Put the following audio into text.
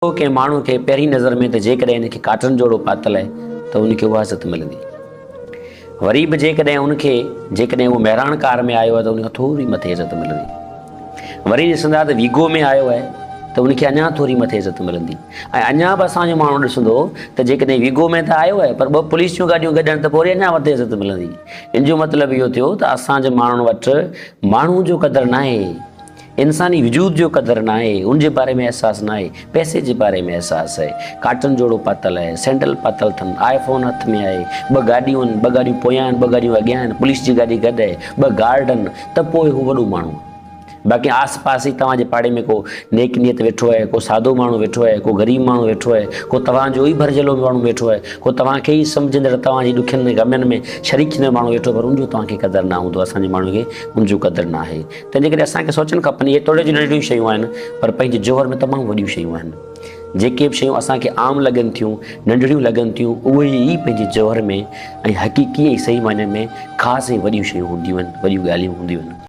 के माण्हू खे पहिरीं नज़र में त जेकॾहिं हिनखे काटन जोड़ो पातल आहे त उनखे उहा इज़त मिलंदी। वरी बि जेकॾहिं उहो महिराण कार में आयो आहे त उनखां थोरी मथे इज़त मिलंदी। वरी ॾिसंदा त वीगो में आयो आहे त उनखे अञा थोरी मथे इज़त मिलंदी। ऐं अञा बि असांजो माण्हू ॾिसंदो त जेकॾहिं वीगो में त आयो आहे पर ॿ पुलिस जूं गाॾियूं गॾनि त पोइ वरी अञा मथे इज़त मिलंदी। इन जो मतिलबु इहो थियो त असांजे माण्हुनि वटि माण्हू जो क़दुरु न आहे, इंसानी वजूद जो क़दुरु न आहे, उनजे बारे में अहसासु न आहे, पैसे जे बारे में अहसासु आहे। काटन जोड़ो पातल आहे, सैंडल पातल अथनि, आईफोन हथ में आहे, ॿ गाॾियूं आहिनि, ॿ गाॾियूं पोयां आहिनि, ॿ गाॾियूं अॻियां आहिनि, पुलिस जी गाॾी गॾु आहे, ॿ गार्ड आहिनि, त पोइ हू वॾो माण्हू आहे। बाक़ी आस पास ई तव्हांजे पाड़े में को नेक नियत वेठो आहे, को सादो माण्हू वेठो आहे, को ग़रीब माण्हू वेठो आहे, को तव्हांजो ई भरजियलु माण्हू वेठो आहे, को तव्हांखे ई सम्झंदड़ तव्हांजी ॾुखियनि ग़मनि में शरीक थींदड़ माण्हू वेठो आहे, पर उनजो तव्हांखे क़दुरु न हूंदो। असांजे माण्हू खे उनजो क़दुरु न आहे। तंहिंजे करे असांखे सोचणु खपनि इहे तोड़े जूं नंढियूं शयूं आहिनि, पर पंहिंजे जोहर में तमामु वॾियूं शयूं आहिनि। जेके बि शयूं असांखे आम लॻनि थियूं, नंढड़ियूं लॻनि थियूं, उहे ई पंहिंजे जोहर में ऐं हक़ीक़ी ऐं सही मायने में ख़ासि ऐं वॾियूं शयूं हूंदियूं आहिनि, वॾियूं ॻाल्हियूं हूंदियूं आहिनि।